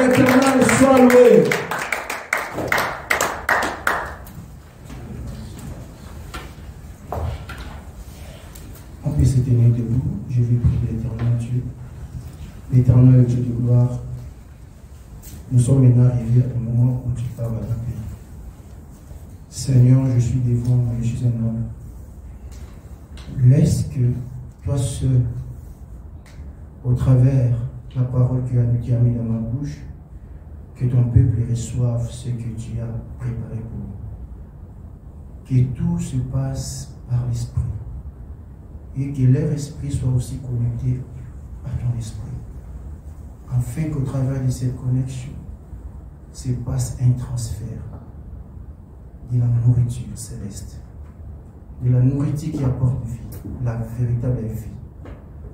l'Éternel soit loué. On peut se tenir debout. Je vais prier l'Éternel Dieu. L'Éternel Dieu de gloire. Nous sommes maintenant arrivés au moment où tu parles à la paix. Seigneur, je suis devant, je suis un homme. Laisse que toi seul, au travers de la parole que tu as mis dans ma bouche, que ton peuple reçoive ce que tu as préparé pour nous. Que tout se passe par l'esprit. Et que leur esprit soit aussi connecté à ton esprit. Afin qu'au travers de cette connexion, se passe un transfert de la nourriture céleste. De la nourriture qui apporte vie, la véritable vie.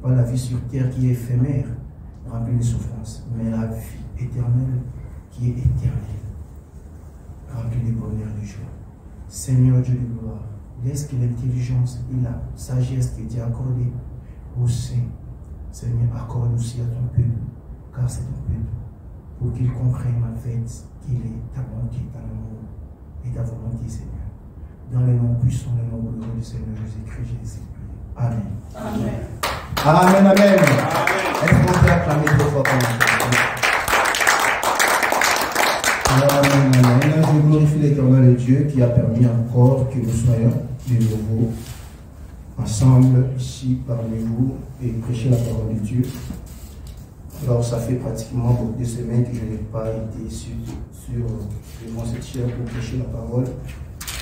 Pas la vie sur terre qui est éphémère, remplie de souffrances, mais la vie éternelle qui est éternelle, remplie de bonheur et de joie. Seigneur Dieu de gloire, laisse que l'intelligence et la sagesse que tu as accordée au Saint, Seigneur, accorde aussi à ton peuple, car c'est ton peuple, pour qu'il comprenne en fait qu'il est ta bonté, ta amour et ta volonté, Seigneur. Dans le nom puissant, le nom glorieux du Seigneur Jésus-Christ, Jésus. Amen. Amen. Amen, amen. Est-ce qu'on peut acclamer deux fois comme ça? Amen, amen. Je glorifie l'Éternel Dieu qui a permis encore que nous soyons de nouveau ensemble ici parmi vous et prêcher la parole de Dieu. Alors, ça fait pratiquement beaucoup de semaines que je n'ai pas été devant cette chaire pour prêcher la parole.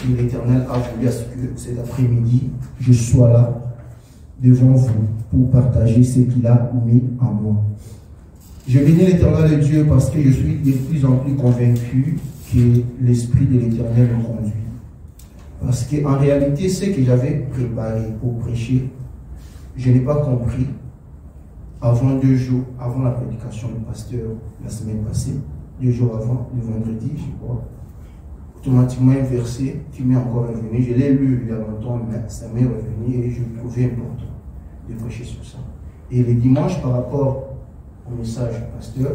Et l'Éternel a voulu à ce que cet après-midi, je sois là devant vous pour partager ce qu'il a mis en moi. Je bénis l'Éternel de Dieu parce que je suis de plus en plus convaincu que l'Esprit de l'Éternel me conduit. Parce qu'en réalité, ce que j'avais préparé pour prêcher, je n'ai pas compris avant 2 jours, avant la prédication du pasteur la semaine passée, 2 jours avant, le vendredi, je crois. Automatiquement un verset qui m'est encore revenu. Je l'ai lu il y a longtemps, mais ça m'est revenu et je trouvais important de prêcher sur ça. Et le dimanche, par rapport au message du pasteur,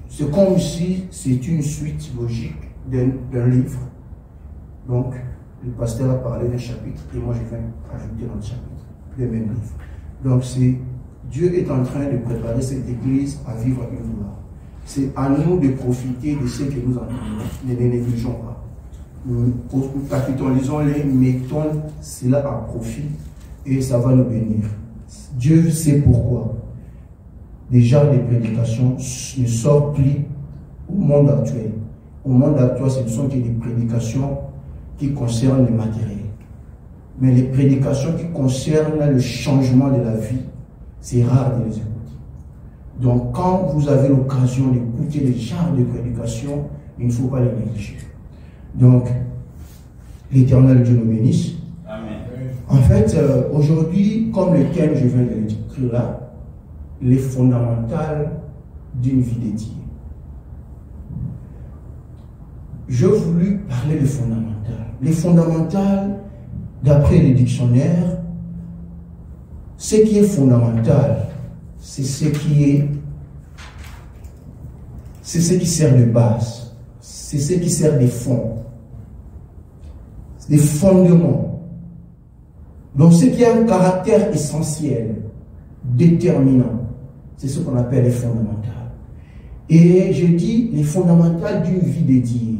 c'est comme si c'est une suite logique d'un livre. Donc, le pasteur a parlé d'un chapitre et moi je viens ajouter notre chapitre, le même livre. Donc, Dieu est en train de préparer cette église à vivre une gloire. C'est à nous de profiter de ce que nous entendons. Ne les négligeons pas. Nous capitalisons-les, mettons cela à profit et ça va nous bénir. Dieu sait pourquoi. Déjà, les prédications ne sortent plus au monde actuel. Au monde actuel, ce ne sont que des prédications qui concernent le matériel. Mais les prédications qui concernent le changement de la vie, c'est rare de les écouter. Donc, quand vous avez l'occasion d'écouter les genres de prédications, il ne faut pas les négliger. Donc, l'Éternel Dieu nous bénisse. Amen. En fait, aujourd'hui, comme le thème, je viens de l'écrire là, les fondamentales d'une vie dédiée. Je voulais parler des fondamentales. Les fondamentales, d'après les dictionnaires, ce qui est fondamental, c'est ce qui sert de base, c'est ce qui sert de fond, des fondements. Donc ce qui a un caractère essentiel, déterminant, c'est ce qu'on appelle les fondamentales. Et je dis les fondamentales d'une vie dédiée.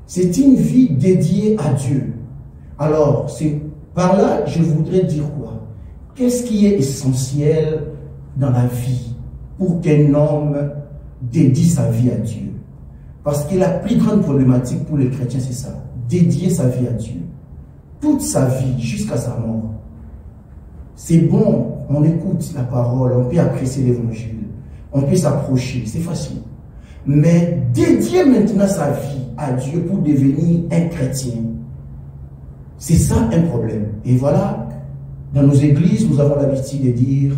C'est une vie dédiée à Dieu. Alors, par là, je voudrais dire quoi? Qu'est-ce qui est essentiel dans la vie pour qu'un homme dédie sa vie à Dieu? Parce que la plus grande problématique pour les chrétiens, c'est ça. Dédier sa vie à Dieu. Toute sa vie, jusqu'à sa mort. C'est bon, on écoute la parole, on peut apprécier l'évangile, on peut s'approcher, c'est facile. Mais dédier maintenant sa vie à Dieu pour devenir un chrétien, c'est ça un problème. Et voilà, dans nos églises, nous avons l'habitude de dire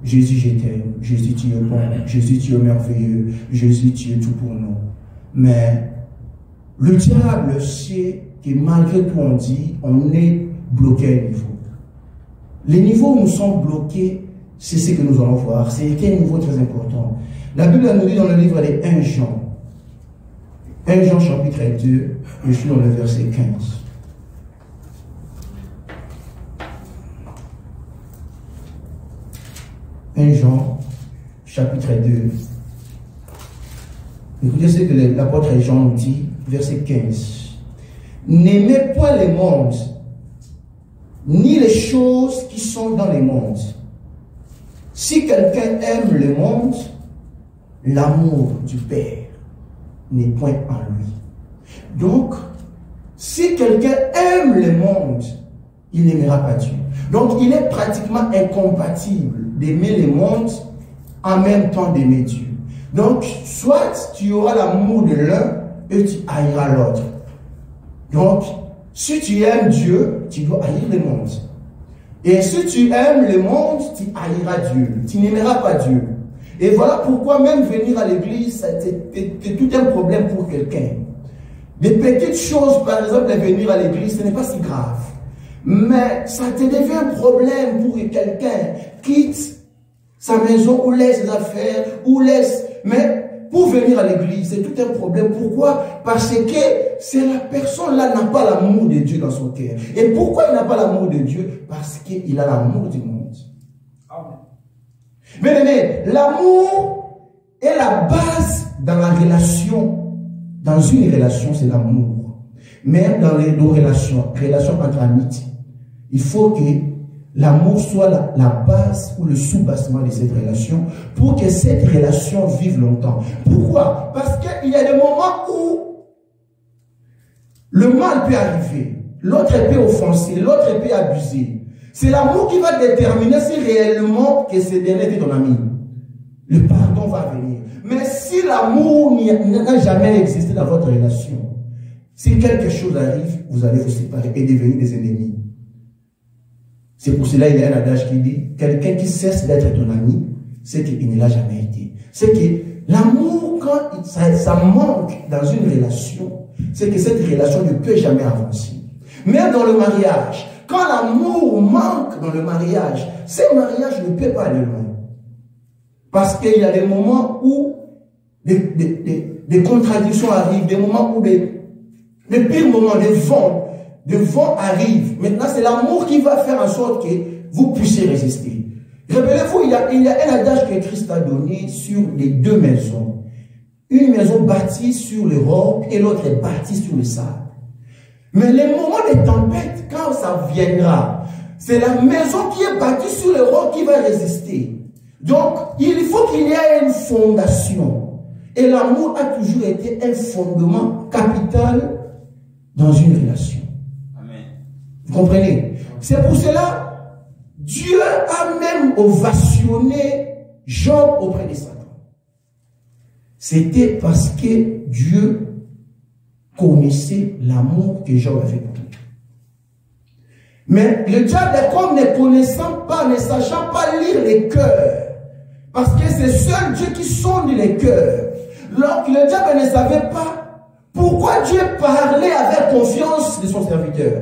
Jésus, je t'aime, Jésus, tu es bon, Jésus, tu es merveilleux, Jésus, tu es tout pour nous. Mais le diable sait que malgré tout on est bloqué à un niveau. Les niveaux où nous sommes bloqués, C'est ce que nous allons voir. C'est un niveau très important. La Bible nous dit dans le livre des 1 Jean. 1 Jean chapitre 2, je suis dans le verset 15. 1 Jean chapitre 2. Écoutez ce que l'apôtre Jean nous dit, verset 15. N'aimez point les mondes, ni les choses qui sont dans les mondes. Si quelqu'un aime le monde, l'amour du Père n'est point en lui. Donc, si quelqu'un aime le monde, il n'aimera pas Dieu. Donc, il est pratiquement incompatible d'aimer le monde en même temps d'aimer Dieu. Donc, soit tu auras l'amour de l'un et tu haïras l'autre. Donc, si tu aimes Dieu, tu dois haïr le monde. Et si tu aimes le monde, tu haïras Dieu. Tu n'aimeras pas Dieu. Et voilà pourquoi même venir à l'église, c'est tout un problème pour quelqu'un. Des petites choses, par exemple, venir à l'église, ce n'est pas si grave. Mais ça te devient un problème pour quelqu'un quitte sa maison ou laisse ses affaires, ou laisse... Mais pour venir à l'église, c'est tout un problème. Pourquoi? Parce que la personne-là n'a pas l'amour de Dieu dans son cœur. Et pourquoi il n'a pas l'amour de Dieu? Parce qu'il a l'amour du monde. Amen. Bien aimé, l'amour est la base dans la relation. Dans une relation, c'est l'amour. Même dans les deux relations entre amis, il faut que l'amour soit la base ou le sous-bassement de cette relation pour que cette relation vive longtemps. Pourquoi? Parce qu'il y a des moments où le mal peut arriver, l'autre peut offenser, l'autre peut abuser. C'est l'amour qui va déterminer si réellement que ce dernier est ton ami. Le pardon va venir. Mais si l'amour n'a jamais existé dans votre relation, si quelque chose arrive, vous allez vous séparer et devenir des ennemis. C'est pour cela qu'il y a un adage qui dit, quelqu'un qui cesse d'être ton ami, c'est qu'il ne l'a jamais été. C'est que l'amour, quand ça manque dans une relation, c'est que cette relation ne peut jamais avancer. Même dans le mariage, quand l'amour manque dans le mariage, ce mariage ne peut pas aller loin. Parce qu'il y a des moments où des contradictions arrivent, des moments où des pires moments, des vents arrivent. Maintenant, c'est l'amour qui va faire en sorte que vous puissiez résister. Rappelez-vous, il y a un adage que Christ a donné sur les deux maisons. Une maison bâtie sur le roc et l'autre est bâtie sur le sable. Mais les moments de tempête, quand ça viendra, c'est la maison qui est bâtie sur le roc qui va résister. Donc, il faut qu'il y ait une fondation. Et l'amour a toujours été un fondement capital dans une relation. Amen. Vous comprenez? C'est pour cela, Dieu a même ovationné Job auprès de Satan. C'était parce que Dieu connaissait l'amour que Job avait pour lui. Mais le diable est comme ne connaissant pas, ne sachant pas lire les cœurs. Parce que c'est seul Dieu qui sonde les cœurs. Donc le diable ne savait pas pourquoi Dieu parlait avec confiance de son serviteur.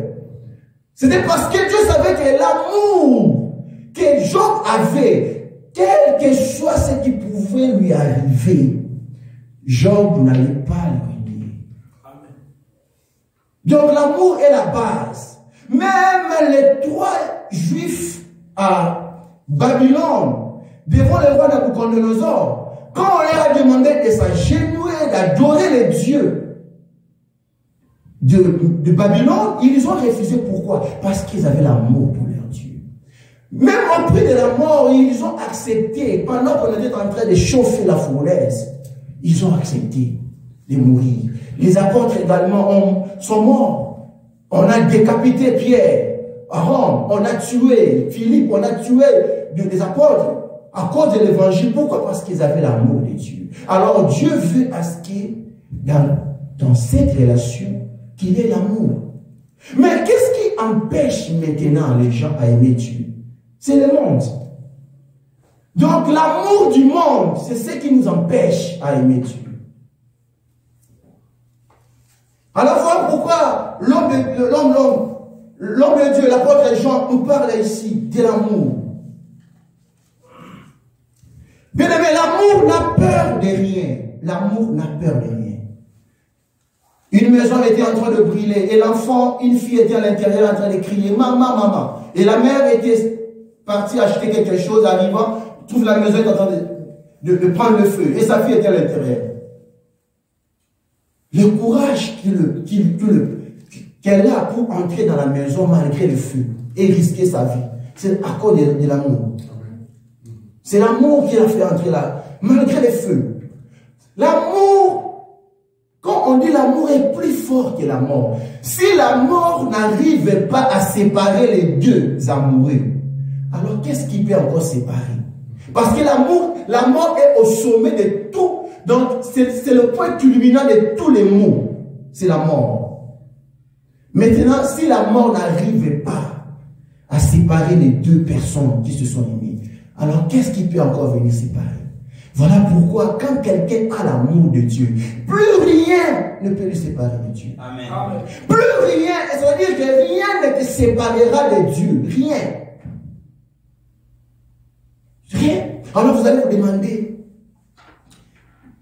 C'était parce que Dieu savait que l'amour que Job avait, quel que soit ce qui pouvait lui arriver, Job n'allait pas le renier. Donc l'amour est la base. Même les trois juifs à Babylone, devant le roi Nabucodonosor, quand on leur a demandé de s'agenouiller, d'adorer les dieux de Babylone, ils ont refusé. Pourquoi? Parce qu'ils avaient l'amour pour leur Dieu. Même au prix de la mort, ils ont accepté, pendant qu'on était en train de chauffer la fournaise, ils ont accepté de mourir. Les apôtres également sont morts. On a décapité Pierre à Rome, on a tué Philippe, on a tué des apôtres à cause de l'évangile. Pourquoi? Parce qu'ils avaient l'amour de Dieu. Alors Dieu veut à ce qu'il dans cette relation, qu'il ait l'amour. Mais qu'est-ce qui empêche maintenant les gens à aimer Dieu? C'est le monde. Donc l'amour du monde, c'est ce qui nous empêche à aimer Dieu. Alors voilà pourquoi l'homme de Dieu, l'apôtre Jean, nous parle ici de l'amour. Bien aimé, l'amour n'a peur de rien. L'amour n'a peur de rien. Une maison était en train de brûler et l'enfant, une fille était à l'intérieur en train de crier « Maman, maman ». Et la mère était partie acheter quelque chose, arrivant, trouve la maison est en train de prendre le feu et sa fille était à l'intérieur. Le courage qu'elle a pour entrer dans la maison malgré le feu et risquer sa vie, c'est à cause de l'amour. C'est l'amour qui l'a fait entrer là, malgré le feu. L'amour, quand on dit l'amour est plus fort que la mort, si la mort n'arrive pas à séparer les deux amoureux, alors qu'est-ce qui peut encore séparer? Parce que l'amour, la mort est au sommet de tout. Donc, c'est le point culminant de tous les maux. C'est la mort. Maintenant, si la mort n'arrive pas à séparer les deux personnes qui se sont aimées, alors qu'est-ce qui peut encore venir séparer? Voilà pourquoi, quand quelqu'un a l'amour de Dieu, plus rien ne peut le séparer de Dieu. Amen. Plus rien, ça veut dire que rien ne te séparera de Dieu. Rien. Rien. Alors vous allez vous demander,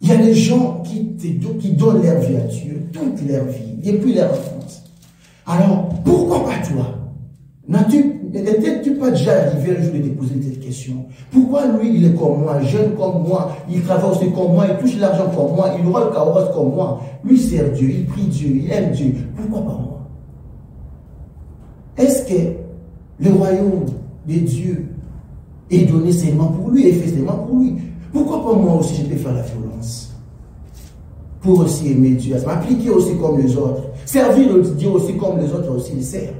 il y a des gens qui donnent leur vie à Dieu, toute leur vie, depuis leur enfance. Alors, pourquoi pas toi? N'étais-tu pas déjà arrivé un jour de te poser cette question? Pourquoi lui, il est comme moi, jeune comme moi, il travaille aussi comme moi, il touche l'argent comme moi, il roule le carrosse comme moi. Lui sert Dieu, il prie Dieu, il aime Dieu. Pourquoi pas moi? Est-ce que le royaume de Dieu est donné seulement pour lui et fait seulement pour lui? Pourquoi pas moi aussi je peux faire la violence? Pour aussi aimer Dieu, m'appliquer aussi comme les autres. Servir Dieu aussi comme les autres aussi le servent.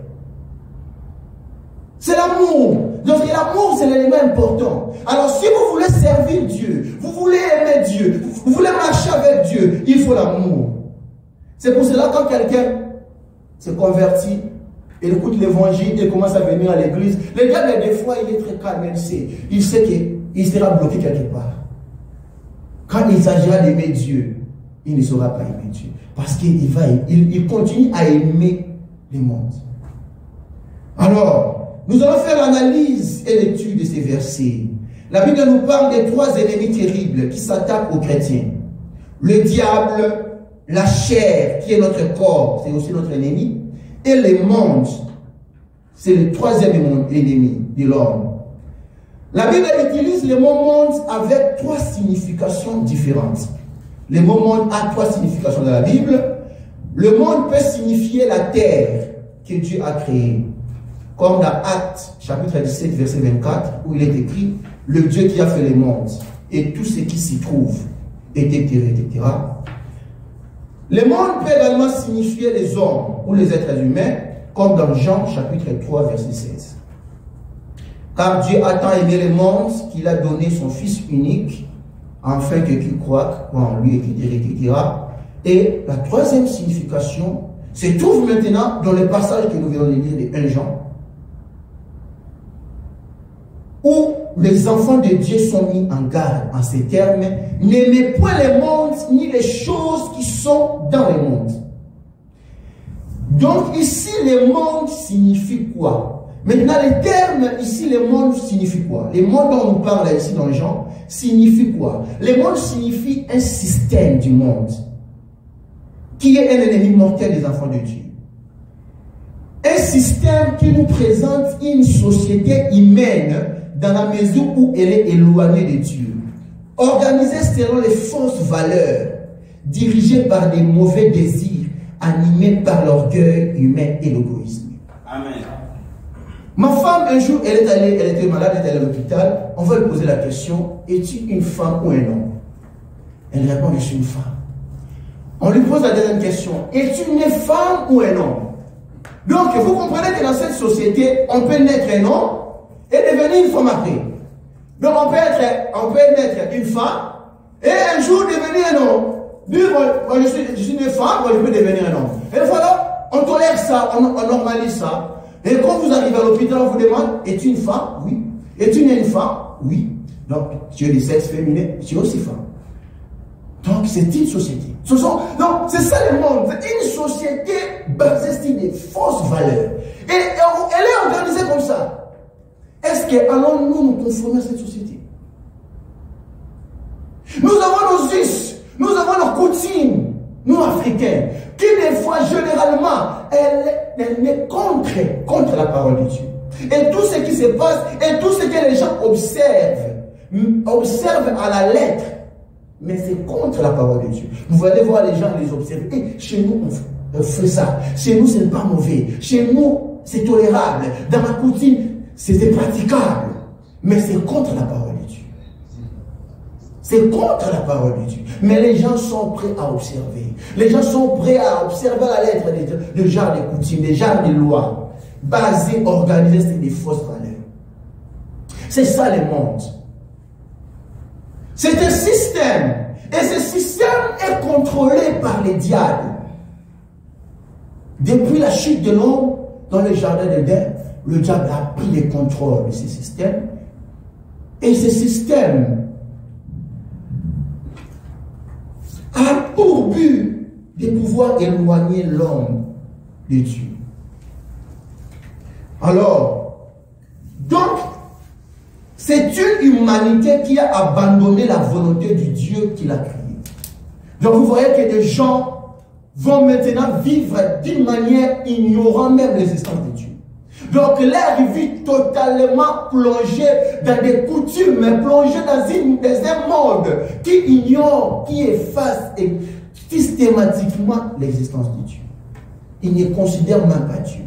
C'est l'amour. Donc l'amour, c'est l'élément important. Alors si vous voulez servir Dieu, vous voulez aimer Dieu, vous voulez marcher avec Dieu, il faut l'amour. C'est pour cela quand quelqu'un se convertit, il écoute l'évangile, il commence à venir à l'église, le gars, des fois, il est très calme, il sait qu'il sera bloqué quelque part. Quand il s'agira d'aimer Dieu, il ne saura pas aimer Dieu. Parce qu'il continue à aimer le monde. Alors, nous allons faire l'analyse et l'étude de ces versets. La Bible nous parle des trois ennemis terribles qui s'attaquent aux chrétiens. Le diable, la chair qui est notre corps, c'est aussi notre ennemi, et le monde, c'est le troisième ennemi de l'homme. La Bible utilise le mot monde avec trois significations différentes. Le mot monde a trois significations dans la Bible. Le monde peut signifier la terre que Dieu a créée. Comme dans Actes, chapitre 17, verset 24, où il est écrit, le Dieu qui a fait les mondes et tout ce qui s'y trouve, etc., etc. Le monde peut également signifier les hommes ou les êtres humains, comme dans Jean, chapitre 3, verset 16. Car Dieu a tant aimé le monde qu'il a donné son Fils unique, afin que qui croit en lui, etc. Et la troisième signification se trouve maintenant dans le passage que nous venons de lire de 1 Jean, où les enfants de Dieu sont mis en garde en ces termes: n'aimez point le monde ni les choses qui sont dans le monde. Donc ici, le monde signifie quoi? Maintenant, les termes ici, le monde signifie quoi? Le monde dont on parle ici dans Jean signifie quoi? Le monde signifie un système du monde qui est un ennemi mortel des enfants de Dieu. Un système qui nous présente une société humaine dans la mesure où elle est éloignée de Dieu, organisée selon les fausses valeurs, dirigée par des mauvais désirs, animée par l'orgueil humain et l'égoïsme. Amen. Ma femme, un jour, elle était malade, elle était allée à l'hôpital. On va lui poser la question: es-tu une femme ou un homme? Elle répond: je suis une femme. On lui pose la deuxième question: es-tu une femme ou un homme? Donc, vous comprenez que dans cette société, on peut naître un homme et devenir une femme après. Donc, on peut naître une femme et un jour devenir un homme. Dire, moi, je suis une femme, moi, je peux devenir un homme. Et voilà, on tolère ça, on normalise ça. Et quand vous arrivez à l'hôpital, on vous demande: es-tu une femme? Oui. Es-tu une femme? Oui. Donc, tu es du sexe féminin, tu es aussi femme. Donc, c'est une société. Donc, c'est ça le monde. C'est une société basée sur des fausses valeurs. Et elle est organisée comme ça. Est-ce que allons-nous nous conformer à cette société? Nous avons nos us, nous avons nos coutumes, nous Africains, qui des fois, généralement, elle est contre la parole de Dieu. Et tout ce qui se passe, et tout ce que les gens observent à la lettre, mais c'est contre la parole de Dieu. Vous allez voir les gens les observer. Et chez nous, on fait ça. Chez nous, ce n'est pas mauvais. Chez nous, c'est tolérable. Dans ma coutume, c'est praticable. Mais c'est contre la parole de Dieu. C'est contre la parole de Dieu. Mais les gens sont prêts à observer. Les gens sont prêts à observer la lettre de genre de coutumes, des genres de lois, basées, organisées sur des fausses valeurs. C'est ça le monde. C'est un système. Et ce système est contrôlé par les diables. Depuis la chute de l'homme dans le jardin d'Éden, le diable a pris le contrôle de ce système. Et ce système a pour but de pouvoir éloigner l'homme de Dieu. Alors, donc, c'est une humanité qui a abandonné la volonté du Dieu qui l'a créée. Donc vous voyez que des gens vont maintenant vivre d'une manière ignorant même l'existence de Dieu. Donc leur vie totalement plongée dans des coutumes, plongée dans un monde qui ignore, qui efface systématiquement l'existence de Dieu. Ils ne considèrent même pas Dieu,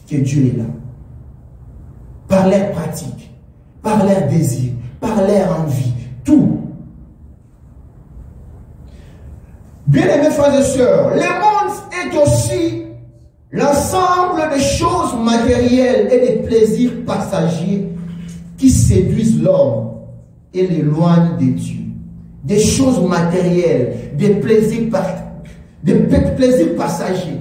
que Dieu est là. Par leurs pratiques, par leurs désirs, par leur envie, tout. Bien-aimés frères et sœurs, le monde est aussi l'ensemble des choses matérielles et des plaisirs passagers qui séduisent l'homme et l'éloignent de Dieu. Des choses matérielles, des plaisirs passagers.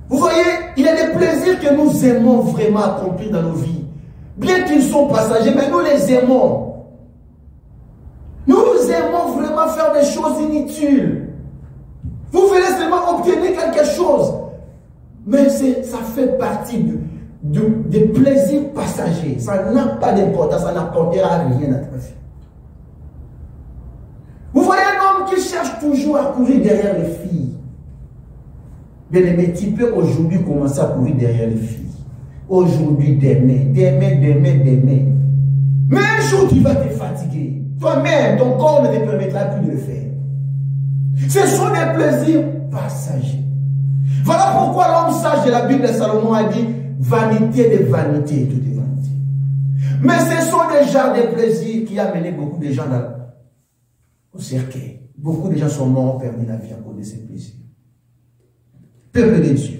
Vous voyez, il y a des plaisirs que nous aimons vraiment accomplir dans nos vies. Bien qu'ils sont passagers, mais nous les aimons. Nous aimons vraiment faire des choses inutiles. Vous voulez seulement obtenir quelque chose. Mais ça fait partie des plaisirs passagers. Ça n'a pas d'importance, ça n'apportera rien à ta vie. Vous voyez un homme qui cherche toujours à courir derrière les filles. Bien aimé, tu peux aujourd'hui commencer à courir derrière les filles. Aujourd'hui, d'aimer. Mais un jour, tu vas te fatiguer. Toi-même, ton corps ne te permettra plus de le faire. Ce sont des plaisirs passagers. Voilà pourquoi l'homme sage de la Bible de Salomon a dit vanité de vanité, tout est vanité. Mais ce sont des genres de plaisirs qui ont mené beaucoup de gens au cercueil. Beaucoup de gens sont morts, ont perdu la vie à cause de ces plaisirs. Peuple de Dieu.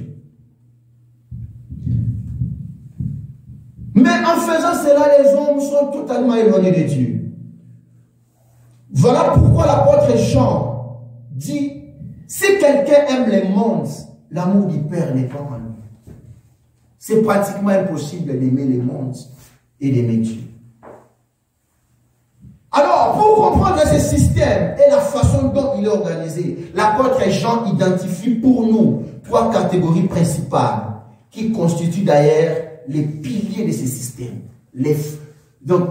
Mais en faisant cela, les hommes sont totalement éloignés de Dieu. Voilà pourquoi l'apôtre Jean dit, si quelqu'un aime le monde, l'amour du Père n'est pas en lui. C'est pratiquement impossible d'aimer le monde et d'aimer Dieu. Alors, pour comprendre ce système et la façon dont il est organisé, l'apôtre Jean identifie pour nous 3 catégories principales qui constituent d'ailleurs les piliers de ce système. Donc,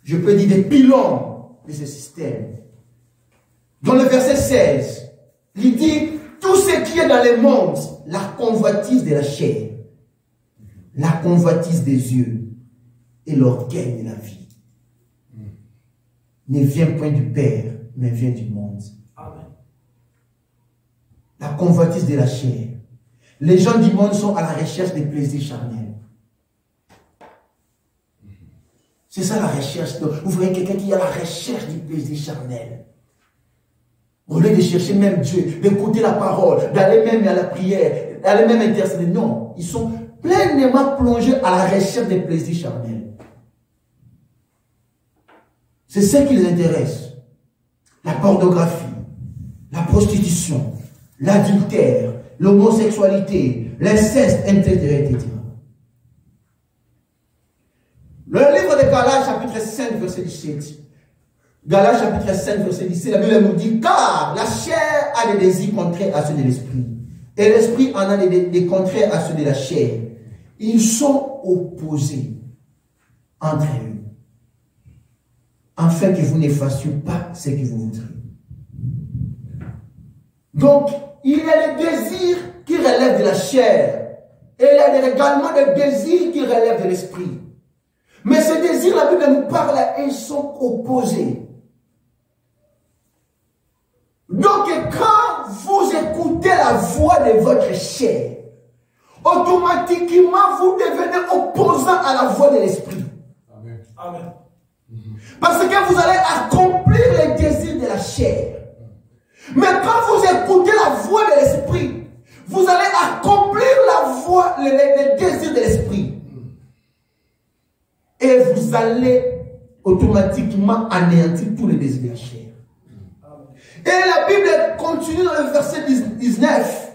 je peux dire des pylônes de ce système. Dans le verset 16, il dit, tout ce qui est dans le monde, la convoitise de la chair, la convoitise des yeux et l'orgueil de la vie, ne vient point du Père, mais vient du monde. Amen. La convoitise de la chair. Les gens du monde sont à la recherche des plaisirs charnels. C'est ça la recherche. Donc, vous voyez quelqu'un qui est à la recherche du plaisir charnel. Au lieu de chercher même Dieu, d'écouter la parole, d'aller même à la prière, d'aller même intercéder. Non, ils sont pleinement plongés à la recherche des plaisirs charnels. C'est ce qui les intéresse. La pornographie, la prostitution, l'adultère, l'homosexualité, l'inceste, etc. Le livre de Galates, chapitre 5, verset 17. Galates, chapitre 5, verset 17, la Bible nous dit, car la chair a des désirs contraires à ceux de l'esprit. Et l'esprit en a des contraires à ceux de la chair. Ils sont opposés entre eux. afin que vous n'effaciez pas ce que vous voudrez. Donc, il y a des désirs qui relèvent de la chair, et il y a également des désirs qui relèvent de l'esprit. Mais ces désirs, la Bible nous parle, ils sont opposés. Donc, quand vous écoutez la voix de votre chair, automatiquement, vous devenez opposant à la voix de l'esprit. Amen. Amen. Parce que vous allez accomplir les désirs de la chair. Mais quand vous écoutez la voix de l'esprit, vous allez accomplir la voix, les désirs de l'esprit. Et vous allez automatiquement anéantir tous les désirs de la chair. Et la Bible continue dans le verset 19.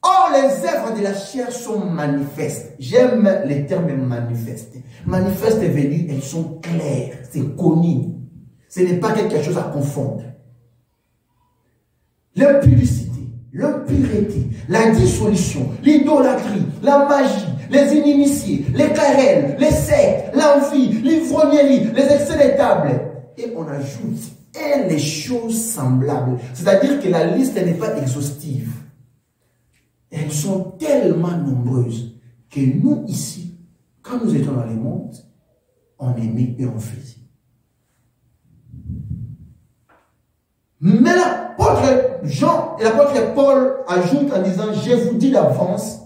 Or, les œuvres de la chair sont manifestes. J'aime les termes manifestes. Manifestes veut dire, elles sont claires, c'est connu. Ce n'est pas quelque chose à confondre. L'impudicité, l'impureté, la dissolution, l'idolâtrie, la magie, les inimitiés, les querelles, les sectes, l'envie, l'ivrognerie, les excès de table. Et on ajoute, et les choses semblables. C'est-à-dire que la liste n'est pas exhaustive. Elles sont tellement nombreuses que nous ici, quand nous étions dans le monde, on aimait et on faisait. Mais l'apôtre Jean et l'apôtre Paul ajoutent en disant, je vous dis d'avance,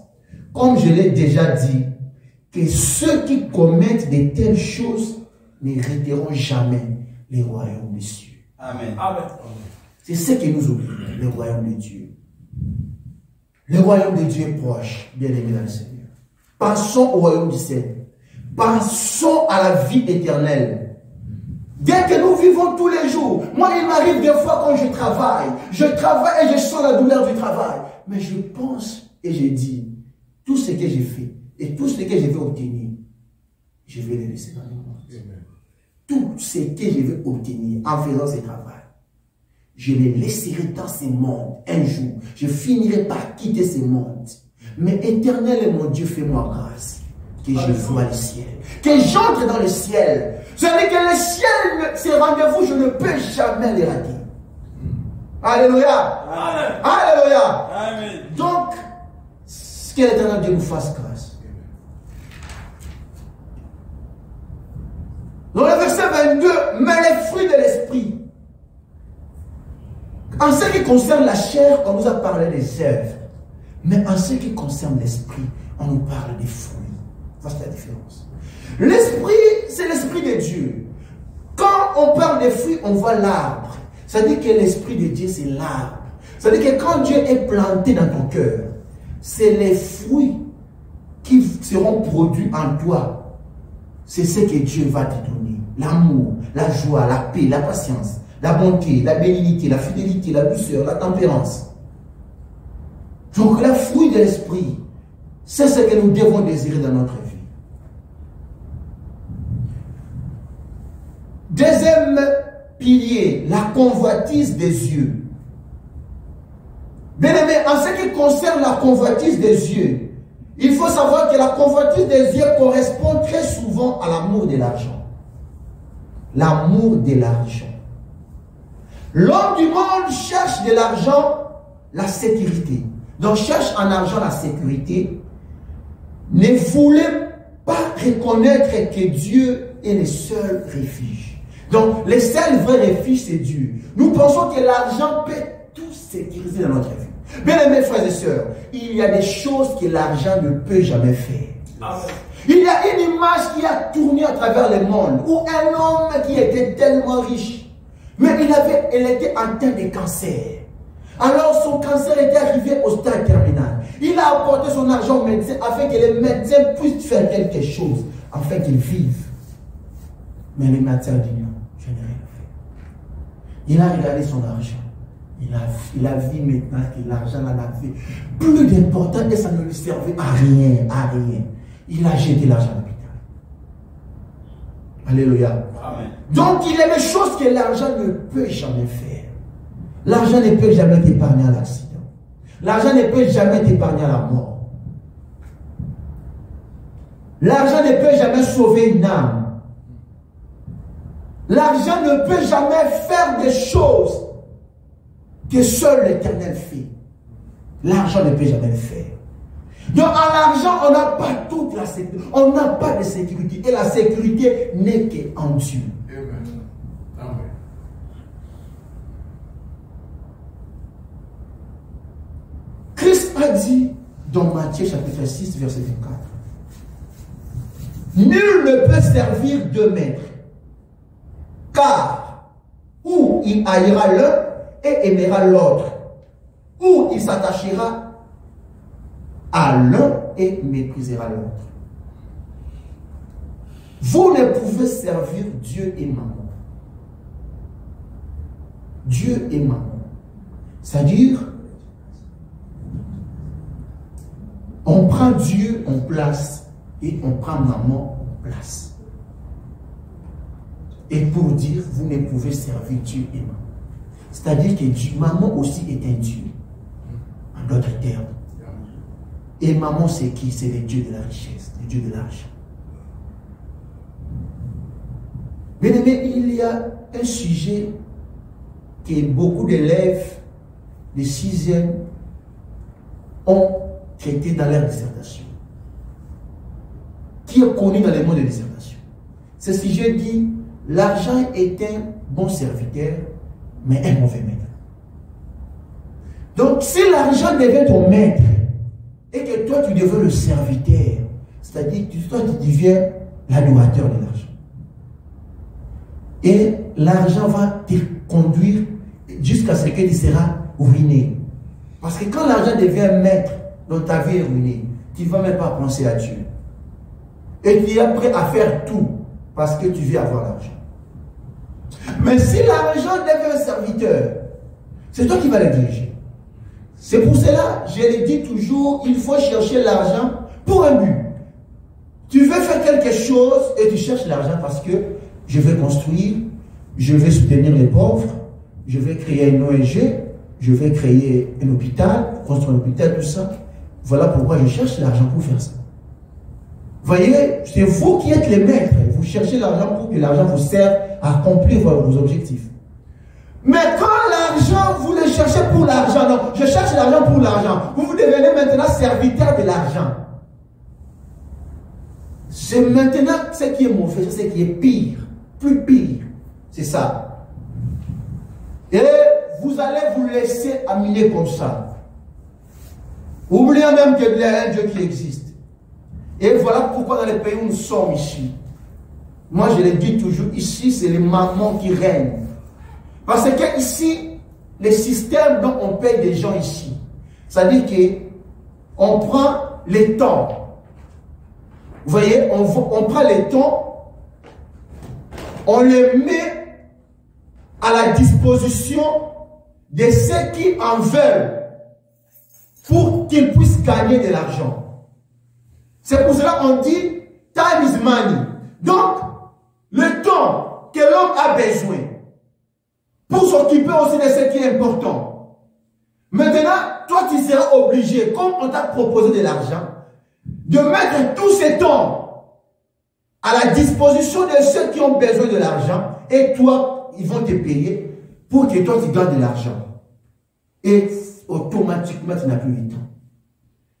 comme je l'ai déjà dit, que ceux qui commettent de telles choses n'hériteront jamais les royaumes des cieux. Amen. Amen. C'est ce que nous oublions, le royaume de Dieu. Le royaume de Dieu est proche, bien aimé dans le Seigneur. Passons au royaume du ciel. Passons à la vie éternelle. Dès que nous vivons tous les jours, moi il m'arrive des fois quand je travaille et je sens la douleur du travail. Mais je pense et je dis, tout ce que j'ai fait et tout ce que je vais obtenir, je vais le laisser dans le monde. Tout ce que je vais obtenir en faisant ce travail, je les laisserai dans ce monde. Un jour, je finirai par quitter ce monde. Mais éternel est mon Dieu, fais-moi grâce, que je vois le ciel, que j'entre dans le ciel. C'est-à-dire que le ciel, ces rendez-vous, je ne peux jamais les rater. Alléluia. Amen. Alléluia. Amen. Donc, que l'éternel Dieu nous fasse grâce. Dans le verset 22, mais les fruits de l'esprit. En ce qui concerne la chair, on nous a parlé des œuvres. Mais en ce qui concerne l'esprit, on nous parle des fruits. Voici la différence. L'esprit, c'est l'esprit de Dieu. Quand on parle des fruits, on voit l'arbre. C'est-à-dire que l'esprit de Dieu, c'est l'arbre. C'est-à-dire que quand Dieu est planté dans ton cœur, c'est les fruits qui seront produits en toi. C'est ce que Dieu va te donner. L'amour, la joie, la paix, la patience, la bonté, la bénignité, la fidélité, la douceur, la tempérance. Donc, le fruit de l'esprit, c'est ce que nous devons désirer dans notre vie. Deuxième pilier, la convoitise des yeux. Bien aimé, en ce qui concerne la convoitise des yeux, il faut savoir que la convoitise des yeux correspond très souvent à l'amour de l'argent. L'amour de l'argent. L'homme du monde cherche de l'argent, la sécurité. Donc cherche en argent la sécurité. Ne voulez pas reconnaître que Dieu est le seul refuge. Donc le seul vrai refuge, c'est Dieu. Nous pensons que l'argent peut tout sécuriser dans notre vie. Bien aimés frères et sœurs, il y a des choses que l'argent ne peut jamais faire. Amen. Il y a une image qui a tourné à travers le monde où un homme qui était tellement riche, mais il était atteint de cancer. Alors son cancer était arrivé au stade terminal. Il a apporté son argent au médecin afin que les médecins puissent faire quelque chose, afin qu'il vive. Mais le médecin dit non, je n'ai rien fait. Il a regardé son argent. Il a vu maintenant que l'argent en avait plus d'importance et ça ne lui servait à rien, à rien. Il a jeté l'argent à l'hôpital. Alléluia. Amen. Donc il y a des choses que l'argent ne peut jamais faire. L'argent ne peut jamais t'épargner à l'accident. L'argent ne peut jamais t'épargner à la mort. L'argent ne peut jamais sauver une âme. L'argent ne peut jamais faire des choses que seul l'Éternel fait. L'argent ne peut jamais le faire. Donc en l'argent, on n'a pas toute la sécurité. On n'a pas de sécurité. Et la sécurité n'est qu'en Dieu. Amen. Amen. Christ a dit dans Matthieu chapitre 6, verset 24. Nul ne peut servir deux maîtres. Car ou il haïra l'un et aimera l'autre, ou il s'attachera à l'un et méprisera l'autre. Vous ne pouvez servir Dieu et maman. Dieu et maman. C'est-à-dire, on prend Dieu en place et on prend maman en place. Et pour dire, vous ne pouvez servir Dieu et maman. C'est-à-dire que Dieu, maman aussi est un Dieu. En d'autres termes. Et maman, c'est qui? C'est le Dieu de la richesse, le Dieu de l'argent. Bien aimé, il y a un sujet que beaucoup d'élèves de 6e ont traité dans leur dissertation, qui est connu dans le monde de dissertation. Ce sujet dit: l'argent est un bon serviteur, mais un mauvais maître. Donc, si l'argent devient ton maître et que toi tu deviens le serviteur, c'est-à-dire que toi tu deviens l'adorateur de l'argent, et l'argent va te conduire jusqu'à ce que tu seras ruiné. Parce que quand l'argent devient maître dans ta vie est ruinée, tu ne vas même pas penser à Dieu. Et tu es prêt à faire tout parce que tu veux avoir l'argent. Mais si l'argent devient un serviteur, c'est toi qui vas le diriger. C'est pour cela, je le dis toujours, il faut chercher l'argent pour un but. Tu veux faire quelque chose et tu cherches l'argent parce que je vais construire, je vais soutenir les pauvres, je vais créer une ONG, je vais créer un hôpital, construire un hôpital, tout ça. Voilà pourquoi je cherche l'argent pour faire ça. Voyez, c'est vous qui êtes les maîtres. Vous cherchez l'argent pour que l'argent vous serve à accomplir vos objectifs. Mais quand l'argent, vous le cherchez pour l'argent, non, je cherche l'argent pour l'argent, vous devenez maintenant serviteur de l'argent. C'est maintenant ce qui est mauvais, c'est ce qui est pire, plus pire. C'est ça. Et vous allez vous laisser amener comme ça. Oubliant même qu'il y a un Dieu qui existe. Et voilà pourquoi dans les pays où nous sommes ici, moi je le dis toujours, ici c'est les mamans qui règnent. Parce que ici, le système dont on paye des gens ici, c'est-à-dire qu'on prend les temps. Vous voyez, on prend les temps, on les met à la disposition de ceux qui en veulent pour qu'ils puissent gagner de l'argent. C'est pour cela qu'on dit time is money. Donc, le temps que l'homme a besoin pour s'occuper aussi de ce qui est important. Maintenant, toi tu seras obligé, comme on t'a proposé de l'argent, de mettre tous ces temps à la disposition de ceux qui ont besoin de l'argent et toi, ils vont te payer pour que toi tu gagnes de l'argent. Et automatiquement, tu n'as plus le temps.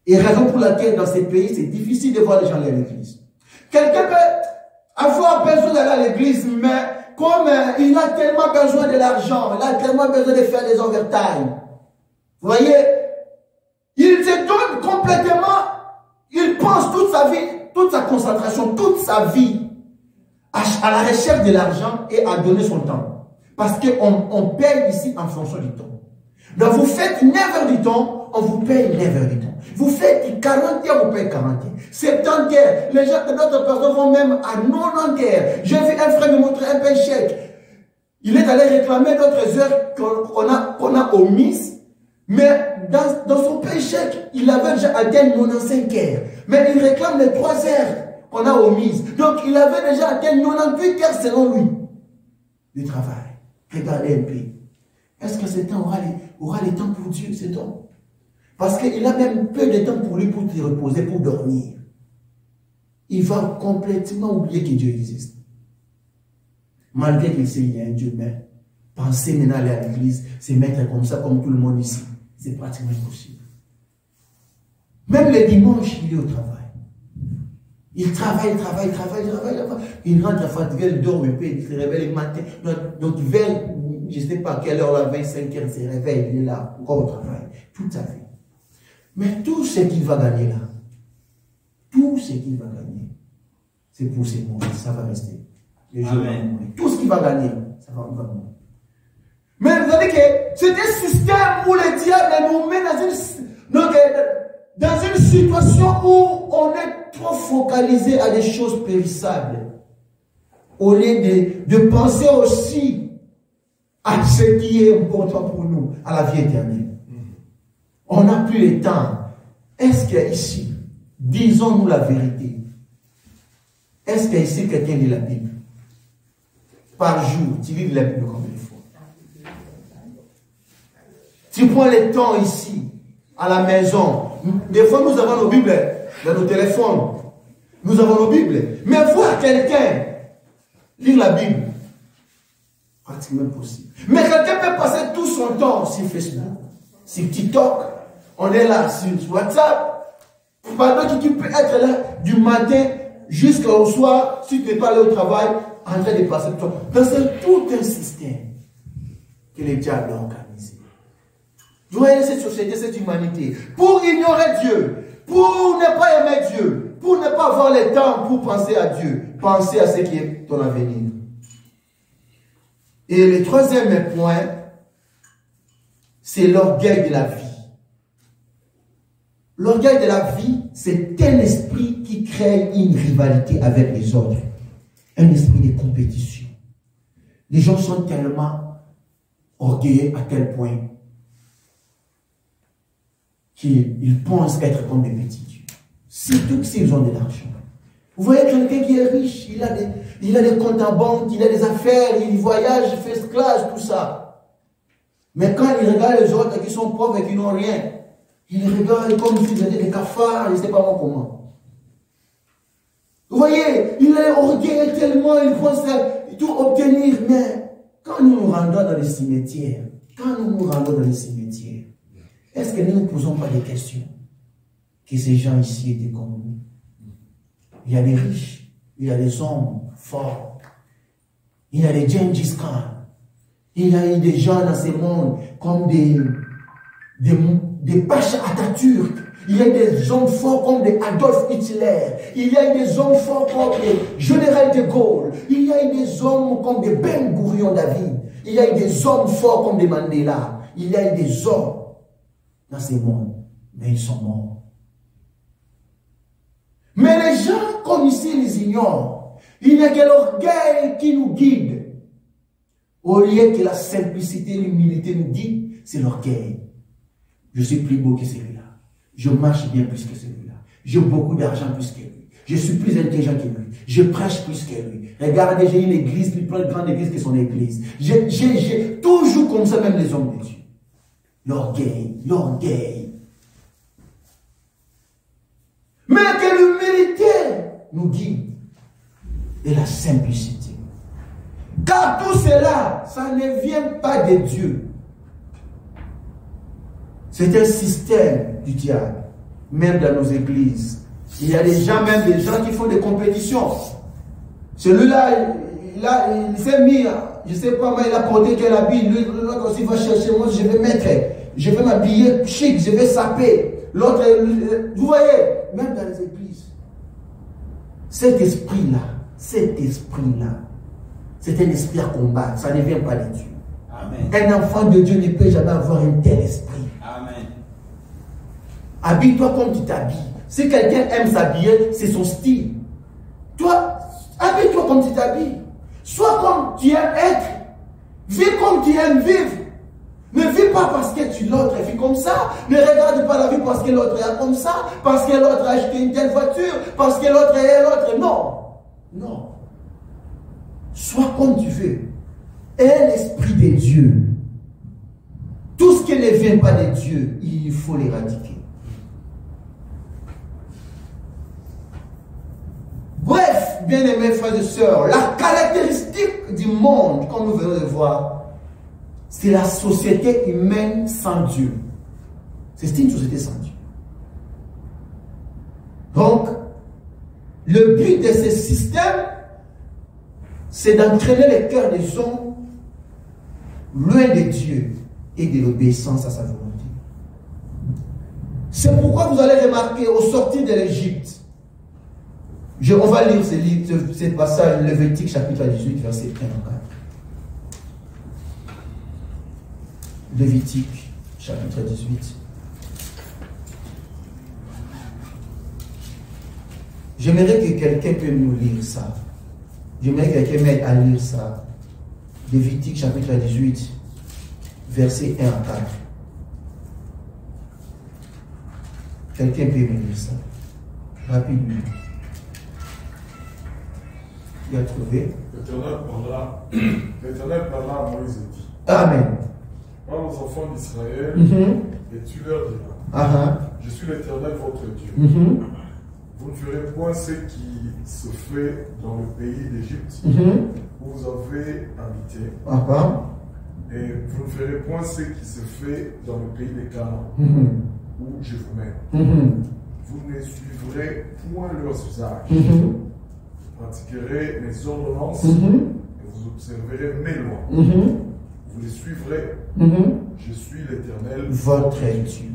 Et raison pour laquelle dans ces pays, c'est difficile de voir les gens aller à l'église. Quelqu'un peut avoir besoin d'aller à l'église, mais comme il a tellement besoin de l'argent, il a tellement besoin de faire des overtime. Vous voyez, il se donne complètement, il pense toute sa vie, toute sa concentration, toute sa vie à la recherche de l'argent et à donner son temps. Parce qu'on paye ici en fonction du temps. Donc vous faites 9 heures du temps, on vous paye 9 heures du temps. Vous faites 40 heures, vous payez 40 heures. 70 heures, les gens de d'autres personnes vont même à 90 heures. J'ai vu un frère me montrer un pain chèque. Il est allé réclamer d'autres heures qu'on a omises, mais dans son pain chèque, il avait déjà atteint 95 heures. Mais il réclame les 3 heures qu'on a omises. Donc il avait déjà atteint 98 heures selon lui du travail. Regardez un peu. Est-ce que cet temps aura le temps pour Dieu, cet homme? Parce qu'il a même peu de temps pour lui pour te reposer, pour dormir. Il va complètement oublier que Dieu existe. Malgré qu'il sait qu'il y a un Dieu, mais penser maintenant aller à l'église, se mettre comme ça, comme tout le monde ici, c'est pratiquement impossible. Même le dimanche, il est au travail. Il travaille. Il rentre, fatigué, il dort un peu, il se réveille le matin. Donc, vers, je ne sais pas à quelle heure, là, 25 heures, il se réveille, il est là, encore au travail, toute sa vie. Mais tout ce qu'il va gagner là, tout ce qu'il va gagner, c'est pour ses morts, ça va rester. Les gens vont mourir. Tout ce qu'il va gagner, ça va mourir. Mais vous savez que c'est un système où le diable nous met dans une situation où on est trop focalisé à des choses périssables, au lieu de penser aussi à ce qui est important pour nous, à la vie éternelle. On n'a plus le temps. Est-ce qu'ici, disons-nous la vérité, est-ce qu'ici quelqu'un lit la Bible? Par jour, tu lis la Bible combien de fois? Tu prends le temps ici, à la maison. Des fois, nous avons nos Bibles dans nos téléphones. Nous avons nos Bibles. Mais voir quelqu'un lire la Bible, pratiquement impossible. Mais quelqu'un peut passer tout son temps sur Facebook, sur TikTok. On est là sur WhatsApp. Pendant que tu peux être là du matin jusqu'au soir, si tu n'es pas allé au travail, en train de passer le temps. Donc c'est tout un système que les diables ont organisé. Vous voyez cette société, cette humanité, pour ignorer Dieu, pour ne pas aimer Dieu, pour ne pas avoir le temps pour penser à Dieu, penser à ce qui est ton avenir. Et le troisième point, c'est l'orgueil de la vie. L'orgueil de la vie, c'est un esprit qui crée une rivalité avec les autres. Un esprit de compétition. Les gens sont tellement orgueilleux à tel point qu'ils pensent être comme des petits dieux. Surtout s'ils ont de l'argent. Vous voyez quelqu'un qui est riche, il a des comptes en banque, il a des affaires, il voyage, il fait classe, tout ça. Mais quand il regarde les autres qui sont pauvres et qui n'ont rien, il regarde comme s'ils étaient des cafards, je ne sais pas moi comment. Vous voyez, il est orgueilleux tellement, il pense tout obtenir. Mais quand nous nous rendons dans les cimetières, est-ce que nous ne posons pas des questions? Que ces gens ici étaient comme nous. Il y a des riches, il y a des hommes forts, il y a des Gengis Khan, il y a eu des gens dans ce monde comme des Pacha Atatürk, il y a des hommes forts comme des Adolf Hitler, il y a des hommes forts comme des Général de Gaulle, il y a des hommes comme des Ben Gurion David, il y a des hommes forts comme des Mandela, il y a des hommes dans ce monde, mais ils sont morts. Mais les gens comme ici les ignorent. Il n'y a que l'orgueil qui nous guide. Au lieu que la simplicité et l'humilité nous guident, c'est l'orgueil. Je suis plus beau que celui-là. Je marche bien plus que celui-là. J'ai beaucoup d'argent plus que lui. Je suis plus intelligent que lui. Je prêche plus que lui. Regardez, j'ai une église plus grande église que son église. J'ai toujours comme ça, même les hommes de Dieu. L'orgueil. Mais que l'humilité nous guide. Et la simplicité. Car tout cela, ça ne vient pas de Dieu. C'est un système du diable. Même dans nos églises. Il y a des gens qui font des compétitions. Celui-là, il s'est mis, je ne sais pas, mais il a porté quel habit. L'autre aussi va chercher, moi je vais m'habiller chic, je vais saper. L'autre, vous voyez, même dans les églises, cet esprit-là, c'est un esprit à combattre, ça ne vient pas de Dieu. Amen. Un enfant de Dieu ne peut jamais avoir un tel esprit. Amen. Habille-toi comme tu t'habilles. Si quelqu'un aime s'habiller, c'est son style. Toi, habille-toi comme tu t'habilles. Sois comme tu aimes être. Vis comme tu aimes vivre. Ne vis pas parce que l'autre vit comme ça. Ne regarde pas la vie parce que l'autre est comme ça. Parce que l'autre a acheté une telle voiture. Parce que l'autre est l'autre. Non. Non. Sois comme tu veux. Et l'esprit de Dieu. Tout ce qui ne vient pas de Dieu, il faut l'éradiquer. Bref, bien-aimés frères et sœurs, la caractéristique du monde, comme nous venons de voir, c'est la société humaine sans Dieu. C'est une société sans Dieu. Donc, le but de ce système, c'est d'entraîner les cœurs des hommes loin de Dieu et de l'obéissance à sa volonté. C'est pourquoi vous allez remarquer au sortir de l'Égypte, on va lire ce passage, Lévitique chapitre 18, verset 1 à 4. Lévitique chapitre 18. J'aimerais que quelqu'un puisse nous lire ça. J'aimerais que quelqu'un m'aide à lire ça. Lévitique chapitre 18, verset 1 à 4. Quelqu'un peut me lire ça rapidement. Il a trouvé. L'Éternel parla à Moïse et dit: Amen. Parle aux enfants d'Israël et tu leur diras: Je suis l'Éternel votre Dieu. Vous ne ferez point ce qui se fait dans le pays d'Égypte où vous avez habité. Et vous ne ferez point ce qui se fait dans le pays des Canaan où je vous mène. Vous ne suivrez point leurs usages. Vous pratiquerez mes ordonnances et vous observerez mes lois. Vous les suivrez. Je suis l'Éternel, votre Dieu.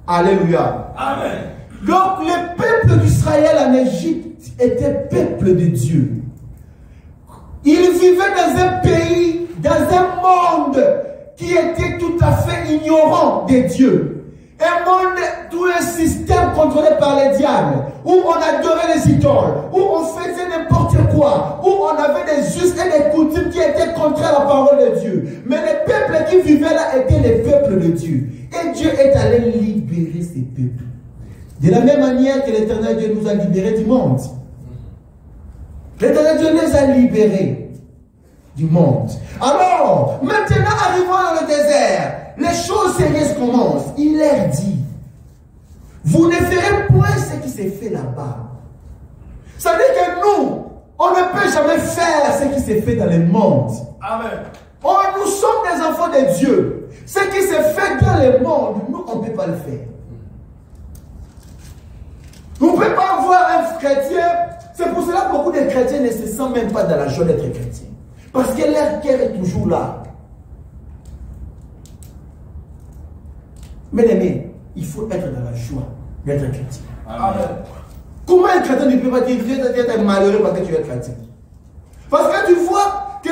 Alléluia. Amen. Donc le peuple d'Israël en Égypte était peuple de Dieu. Ils vivaient dans un pays, dans un monde qui était tout à fait ignorant de Dieu. Un monde, tout un système contrôlé par les diables, où on adorait les idoles, où on faisait n'importe quoi, où on avait des us et des coutumes qui étaient contraires à la parole de Dieu. Mais les peuples qui vivaient là étaient les peuples de Dieu. Et Dieu est allé libérer ces peuples. De la même manière que l'Éternel Dieu nous a libérés du monde. L'Éternel Dieu les a libérés du monde. Alors, maintenant arrivons dans le désert. Les choses sérieuses commencent. Il leur dit: vous ne ferez point ce qui s'est fait là-bas. Ça veut dire que nous, on ne peut jamais faire ce qui s'est fait dans le monde. Amen. Nous sommes des enfants de Dieu. Ce qui s'est fait dans le monde, nous, on ne peut pas le faire. Vous ne pouvez pas voir un chrétien. C'est pour cela que beaucoup de chrétiens ne se sentent même pas dans la joie d'être chrétien. Parce que leur cœur est toujours là. Bien-aimés, il faut être dans la joie d'être chrétien. Amen. Comment un chrétien ne peut pas dire que tu es malheureux parce que tu es chrétien? Parce que tu vois que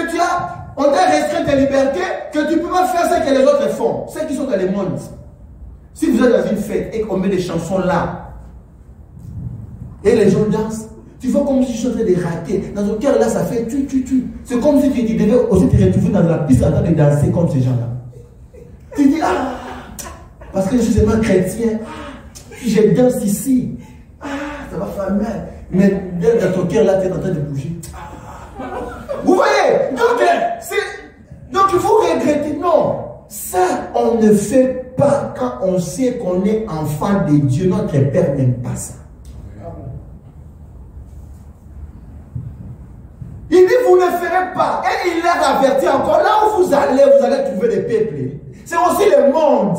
on t'a restreint tes libertés, que tu ne peux pas faire ce que les autres font, ceux qui sont dans le monde. Si vous êtes dans une fête et qu'on met des chansons là, et les gens dansent, tu vois comme si tu es en train de rater. Dans ton cœur là, ça fait tu. C'est comme si tu devais aussi te retrouver dans la piste en train de danser comme ces gens-là. Tu dis, parce que je suis seulement chrétien, je danse ici. Ça va faire mal. Mais dans ton cœur là, tu es en train de bouger. Vous voyez? Donc il faut regretter. Non. Ça, on ne fait pas quand on sait qu'on est enfant de Dieu. Notre Père n'aime pas ça. Il dit, vous ne ferez pas. Et il leur avertit encore. Là où vous allez trouver des peuples. C'est aussi le monde.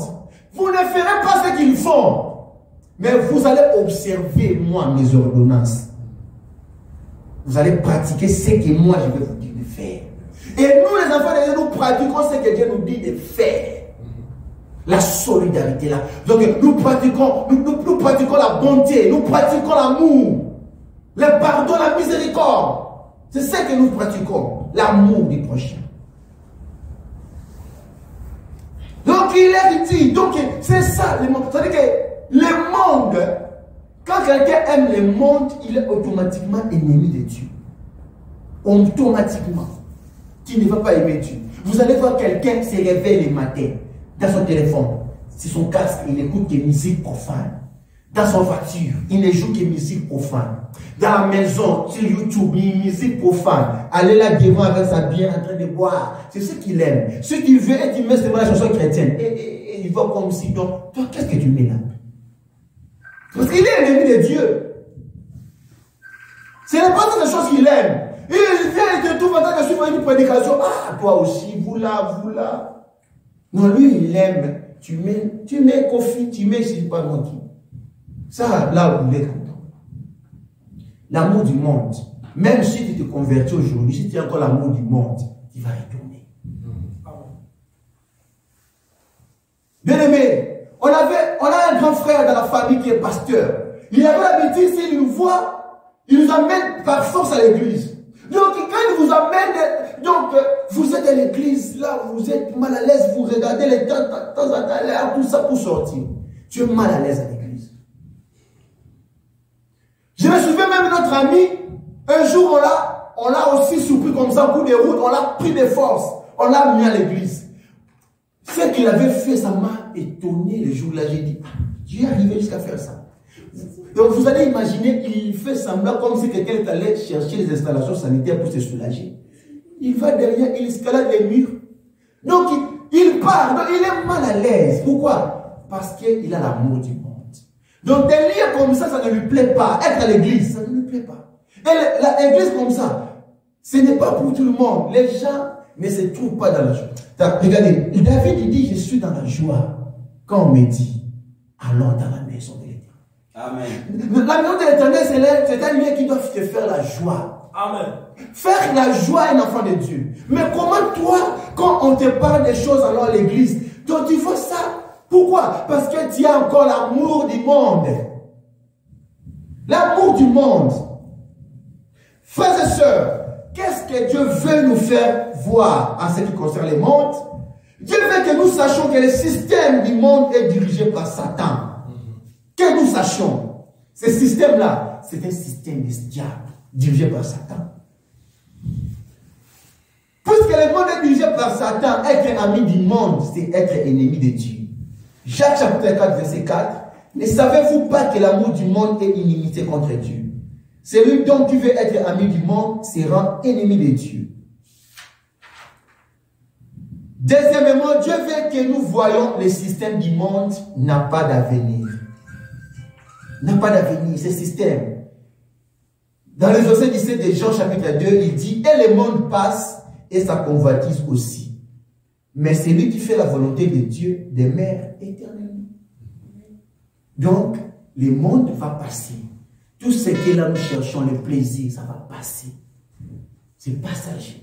Vous ne ferez pas ce qu'ils font. Mais vous allez observer, moi, mes ordonnances. Vous allez pratiquer ce que moi, je vais vous dire de faire. Et nous, les enfants de Dieu, nous pratiquons ce que Dieu nous dit de faire. La solidarité là. Donc, nous pratiquons la bonté. Nous pratiquons l'amour. Le pardon, la miséricorde. C'est ce que nous pratiquons, l'amour du prochain. Donc il est dit, donc c'est ça le monde. C'est-à-dire que le monde, quand quelqu'un aime le monde, il est automatiquement ennemi de Dieu. Automatiquement. Tu ne vas pas aimer Dieu. Vous allez voir quelqu'un se réveille le matin dans son téléphone. C'est son casque, il écoute des musiques profanes. Dans son voiture, il ne joue que musique profane. Dans la maison, sur YouTube, il musique profane. Aller là devant avec sa bière en train de boire. C'est ce qu'il aime. Si tu veux et tu mets seulement la chanson chrétienne, et il va comme si, donc, toi, qu'est-ce que tu mets là? Parce qu'il est ennemi de Dieu. Ce n'est pas des choses qu'il aime. Il vient et te trouve en train de suivre une prédication. Ah, toi aussi, vous là, vous là. Non, lui, il aime. Tu mets Kofi, tu mets, je ne sais pas moi qui. Ça, là, vous êtes content. L'amour du monde. Même si tu te convertis aujourd'hui, si tu as encore l'amour du monde, tu vas retourner. Bien aimé, on a un grand frère dans la famille qui est pasteur. Il avait l'habitude, s'il nous voit, il nous amène par force à l'église. Donc, quand il vous amène, donc, vous êtes à l'église, là, vous êtes mal à l'aise, vous regardez les temps en temps, tout ça pour sortir. Tu es mal à l'aise à l'église. Je me souviens même de notre ami, un jour, on l'a aussi surpris comme ça, au bout des routes, on l'a pris de force, on l'a mis à l'église. Ce qu'il avait fait, ça m'a étonné le jour-là, j'ai dit, Dieu est arrivé jusqu'à faire ça. Donc vous allez imaginer, il fait semblant comme si quelqu'un est allé chercher les installations sanitaires pour se soulager. Il va derrière, il escalade les murs. Donc il part, donc il est mal à l'aise. Pourquoi? Parce qu'il a l'amour du monde. Donc des lieux comme ça ne lui plaît pas. Être à l'église, ça ne lui plaît pas. Et l'église comme ça, ce n'est pas pour tout le monde. Les gens ne se trouvent pas dans la joie. Regardez, David il dit, je suis dans la joie. Quand on me dit, allons dans la maison de l'Éternel. Amen. La maison de l'Éternel, c'est un lieu qui doit te faire la joie. Amen. Faire la joie à un enfant de Dieu. Mais comment toi, quand on te parle des choses alors à l'église, donc tu fais ça? Pourquoi? Parce que tu as encore l'amour du monde. L'amour du monde. Frères et sœurs, qu'est-ce que Dieu veut nous faire voir en ce qui concerne le monde? Dieu veut que nous sachions que le système du monde est dirigé par Satan. Que nous sachions, ce système-là, c'est un système de diable dirigé par Satan. Puisque le monde est dirigé par Satan, être ami du monde, c'est être ennemi de Dieu. Jacques chapitre 4, verset 4. Ne savez-vous pas que l'amour du monde est inimité contre Dieu? Celui donc qui veut être ami du monde se rend ennemi de Dieu. Deuxièmement, Dieu veut que nous voyions le système du monde n'a pas d'avenir. N'a pas d'avenir, ce système. Dans le verset 17 de Jean chapitre 2, il dit, et le monde passe et sa convoitise aussi. Mais c'est lui qui fait la volonté de Dieu demeure éternellement. Donc, le monde va passer. Tout ce que là nous cherchons, le plaisir, ça va passer. C'est passager.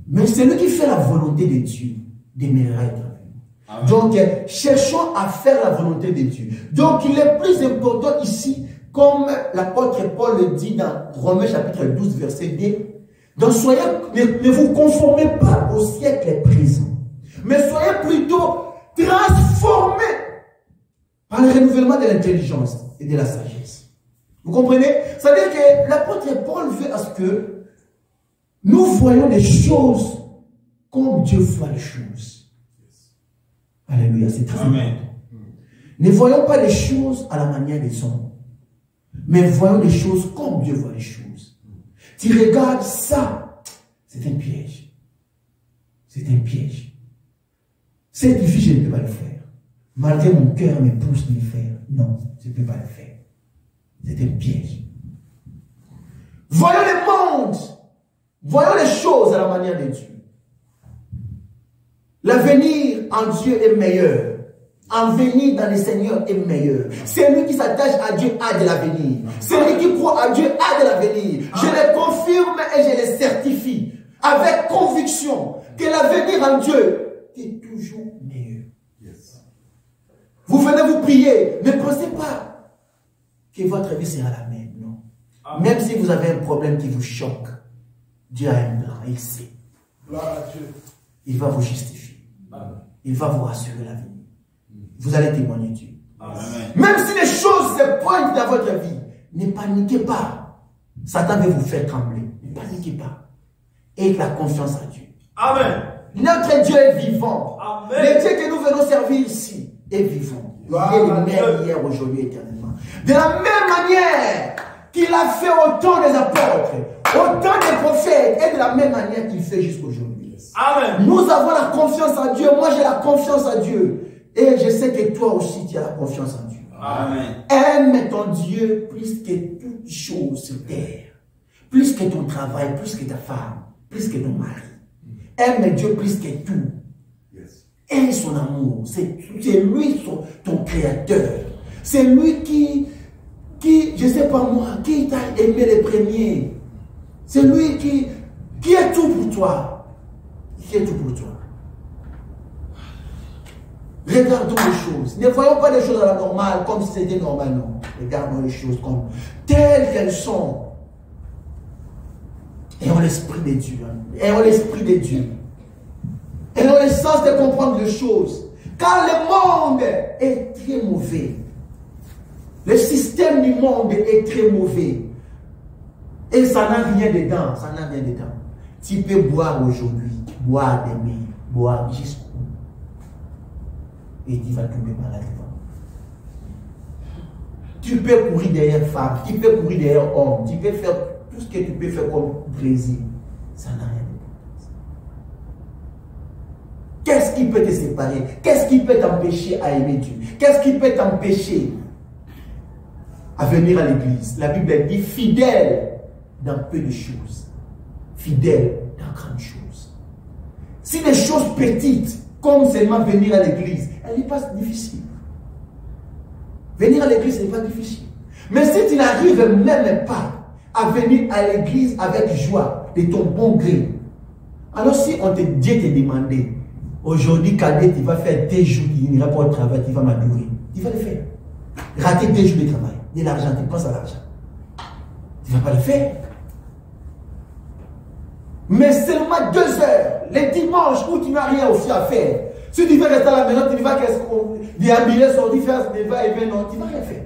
Mais c'est lui qui fait la volonté de Dieu demeurera éternellement. Donc, cherchons à faire la volonté de Dieu. Donc, il est plus important ici, comme l'apôtre Paul le dit dans Romains chapitre 12, verset 2. Donc, ne vous conformez pas au siècle présent, mais soyez plutôt transformés par le renouvellement de l'intelligence et de la sagesse. Vous comprenez? C'est-à-dire que l'apôtre Paul veut à ce que nous voyons les choses comme Dieu voit les choses. Alléluia, c'est très important. Ne voyons pas les choses à la manière des hommes, mais voyons les choses comme Dieu voit les choses. Tu regardes ça, c'est un piège. C'est un piège. C'est difficile, je ne peux pas le faire. Malgré mon cœur me pousse de le faire. Non, je ne peux pas le faire. C'est un piège. Voyons le monde. Voyons les choses à la manière de Dieu. L'avenir en Dieu est meilleur. En venir dans le Seigneur est meilleur. Celui qui s'attache à Dieu a de l'avenir. Celui qui croit à Dieu a de l'avenir. Je le confirme et je le certifie avec conviction que l'avenir en Dieu est toujours meilleur. Yes. Vous venez vous prier, ne pensez pas que votre vie sera la même. Non. Amen. Même si vous avez un problème qui vous choque, Dieu a un plan, il sait. Il va vous justifier. Amen. Il va vous rassurer la vie. Vous allez témoigner Dieu. Amen. Même si les choses se pointent dans votre vie, ne paniquez pas. Satan veut vous faire trembler. Ne paniquez pas. Ayez la confiance en Dieu. Amen. Notre Dieu est vivant. Amen. Le Dieu que nous venons servir ici est vivant. Il est le même hier, aujourd'hui, éternellement. De la même manière qu'il a fait au temps des apôtres, au temps des prophètes, et de la même manière qu'il fait jusqu'aujourd'hui. Amen. Nous avons la confiance en Dieu. Moi, j'ai la confiance en Dieu. Et je sais que toi aussi, tu as la confiance en Dieu. Amen. Aime ton Dieu plus que toute chose sur terre. Plus que ton travail, plus que ta femme, plus que ton mari. Aime Dieu plus que tout. Aime son amour. C'est lui ton créateur. C'est lui qui, je ne sais pas moi, qui t'a aimé les premiers. C'est lui qui est tout pour toi. Qui est tout pour toi. Regardons les choses. Ne voyons pas les choses à la normale comme si c'était normal, non. Regardons les choses comme telles qu'elles sont. Ayons l'esprit de Dieu. Ayons l'esprit de Dieu. Ayons le sens de comprendre les choses. Car le monde est très mauvais. Le système du monde est très mauvais. Et ça n'a rien dedans. Ça n'a rien dedans. Tu peux boire aujourd'hui, boire demain, boire jusqu'au bout. Et tu vas tomber malade. Tu peux courir derrière femme, tu peux courir derrière homme, tu peux faire tout ce que tu peux faire comme plaisir. Ça n'a rien d'importance. Qu'est-ce qui peut te séparer? Qu'est-ce qui peut t'empêcher à aimer Dieu? Qu'est-ce qui peut t'empêcher à venir à l'église? La Bible dit fidèle dans peu de choses, fidèle dans grandes choses. Si des choses petites, comme seulement venir à l'église, elle n'est pas difficile. Venir à l'église n'est pas difficile. Mais si tu n'arrives même pas à venir à l'église avec joie, de ton bon gré, alors si Dieu te demandait, aujourd'hui, Cadet, tu vas faire 2 jours, il n'ira pas au travail, tu vas m'adorer. Tu vas le faire. Rater 2 jours de travail, de l'argent, tu penses à l'argent. Tu ne vas pas le faire. Mais seulement 2 heures, les dimanches où tu n'as rien aussi à faire. Si tu veux rester à la maison, tu vas déambiller, sortir, faire des va-et-vient, non, tu ne vas rien faire.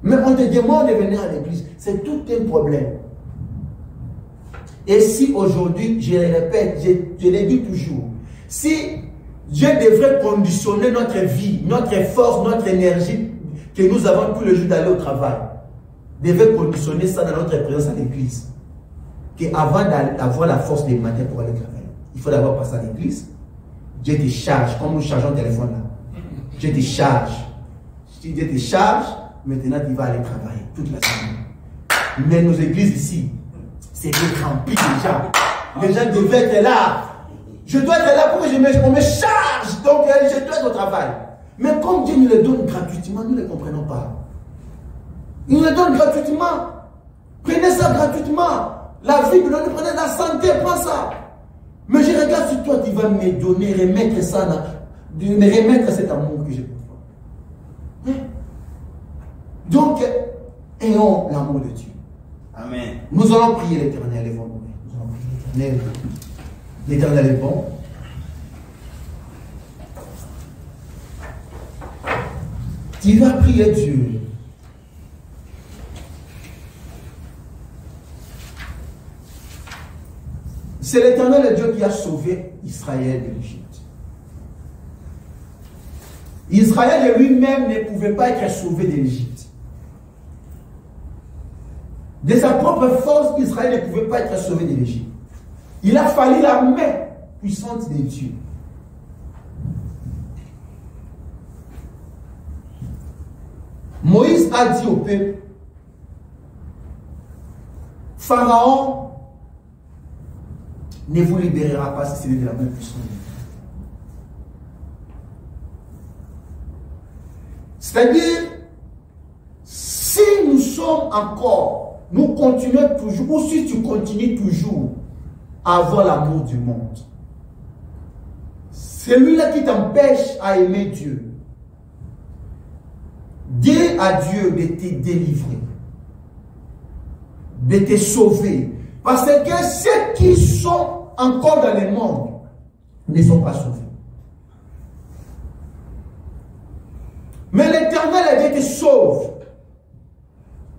Mais on te demande de venir à l'église. C'est tout un problème. Et si aujourd'hui, je le répète, je le dis toujours, si Dieu devrait conditionner notre vie, notre force, notre énergie que nous avons tous les jours d'aller au travail, devait conditionner ça dans notre présence à l'église. Qu'avant d'avoir la force des matins pour aller travailler, il faut d'abord passer à l'église. Dieu te charge, comme nous chargeons le téléphone là. Dieu te charge. Si Dieu te charge, maintenant tu vas aller travailler toute la semaine. Mais nos églises ici, c'est rempli de gens. Les gens devaient être là. Je dois être là pour que on me charge. Donc je dois être au travail. Mais comme Dieu nous le donne gratuitement, nous ne le comprenons pas. Il nous le donne gratuitement. Prenez ça gratuitement. La vie, vous nous prenez la santé, prends ça. Mais je regarde sur toi, tu vas me donner, remettre ça, remettre cet amour que j'ai pour toi. Donc, ayons l'amour de Dieu. Amen. Nous allons prier l'Éternel et bon. Nous allons prier l'Éternel. L'Éternel est bon. Tu vas prier Dieu. C'est l'Éternel Dieu qui a sauvé Israël de l'Égypte. Israël de lui-même ne pouvait pas être sauvé de l'Égypte. De sa propre force, Israël ne pouvait pas être sauvé de l'Égypte. Il a fallu la main puissante de Dieu. Moïse a dit au peuple, Pharaon ne vous libérera pas si c'est de la main puissante. C'est-à-dire, si nous sommes encore, nous continuons toujours, ou si tu continues toujours à avoir l'amour du monde, celui-là qui t'empêche à aimer Dieu, dis à Dieu de te délivrer, de te sauver. Parce que ceux qui sont encore dans le monde ne sont pas sauvés. Mais l'Éternel Dieu te sauve.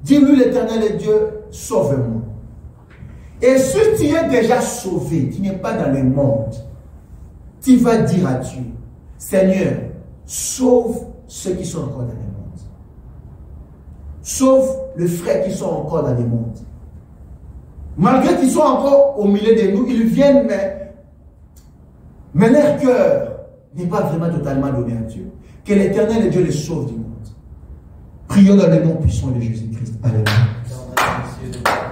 Dis-lui, l'Éternel Dieu, sauve-moi. Et si tu es déjà sauvé, tu n'es pas dans le monde, tu vas dire à Dieu, Seigneur, sauve ceux qui sont encore dans le monde. Sauve les frères qui sont encore dans le monde. Malgré qu'ils sont encore au milieu de nous, ils viennent, mais leur cœur n'est pas vraiment totalement donné à Dieu. Que l'Éternel Dieu les sauve du monde. Prions dans le nom puissant de Jésus-Christ. Alléluia.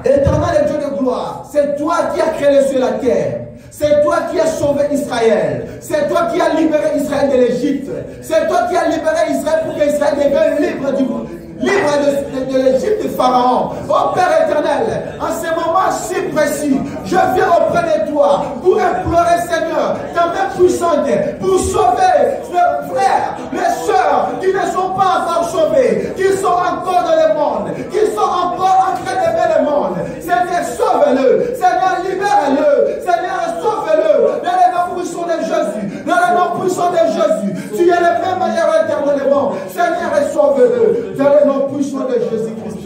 Éternel Dieu de gloire, c'est toi qui as créé sur la terre. C'est toi qui as sauvé Israël. C'est toi qui as libéré Israël de l'Égypte. C'est toi qui as libéré Israël pour qu'Israël devienne libre de l'Égypte de Pharaon. Oh Père éternel, en ce moment si précis, je viens auprès de toi pour implorer, Seigneur, ta main puissante pour sauver les frères, les sœurs qui ne sont pas encore sauvés, qui sont encore dans le monde, qui sont encore en train d'aimer le monde. Seigneur, sauve-le. Seigneur, libère-le. Seigneur, sauve-le. Dans le nom puissant de Jésus. Dans le nom puissant de Jésus. Tu es le même manière éternellement. Seigneur, sauve-le. Dans le nom puissant de Jésus-Christ.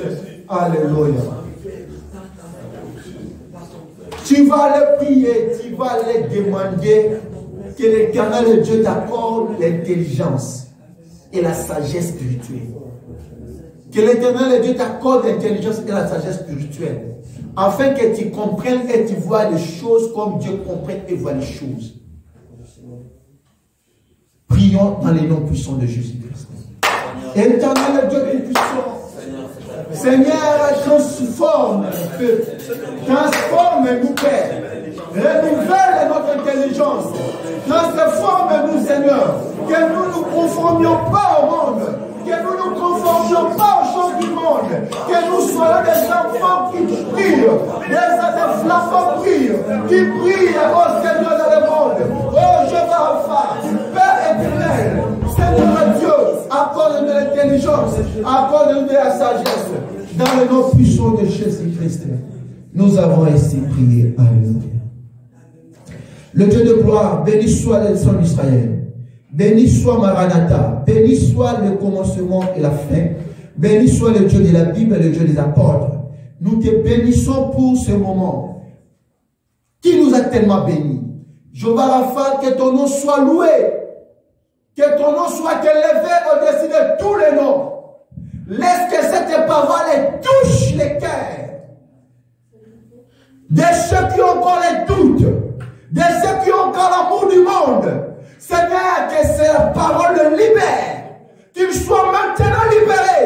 Alléluia. Tu vas le prier, tu vas le demander que l'Éternel Dieu t'accorde l'intelligence et la sagesse spirituelle. Que l'Éternel Dieu t'accorde l'intelligence et la sagesse spirituelle, afin que tu comprennes et tu vois les choses comme Dieu comprend et voit les choses. Prions dans les noms puissants de Jésus-Christ. Éternel Dieu puissant, Seigneur, transforme-nous, Père. Renouvelle notre intelligence. Transforme-nous, Seigneur. Que nous ne nous conformions pas au monde. Que nous ne nous conformions pas aux choses du monde. Que nous soyons des enfants qui prient. Des enfants qui prient au Seigneur dans le monde. Oh, je vais enfin. Père éternel, Seigneur Dieu, accorde-nous l'intelligence, accorde-nous la sagesse. Dans le nom puissant de Jésus-Christ, nous avons ainsi prié. Alléluia. Le Dieu de gloire, béni soit le sang d'Israël. Béni soit Maranatha. Béni soit le commencement et la fin. Béni soit le Dieu de la Bible et le Dieu des apôtres. Nous te bénissons pour ce moment qui nous a tellement bénis. Jéhovah Rapha, que ton nom soit loué. Que ton nom soit élevé au-dessus de tous les noms. Laisse que cette parole touche les cœurs de ceux qui ont encore les doutes, de ceux qui ont encore l'amour du monde. Seigneur, que cette parole le libère, qu'il soit maintenant libéré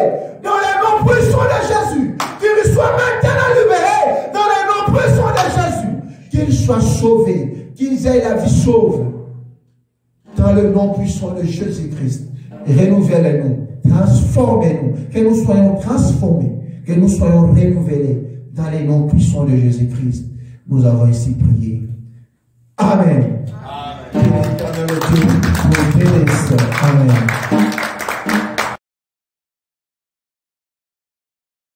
dans le nom puissant de Jésus, qu'il soit maintenant libéré dans le nom puissant de Jésus, qu'il soit sauvé, qu'il ait la vie sauve dans le nom puissant de Jésus-Christ. Renouvelle-nous. Transformez-nous, que nous soyons transformés, que nous soyons renouvelés dans les noms puissants de Jésus-Christ. Nous avons ici prié. Amen. Amen. Amen. Amen.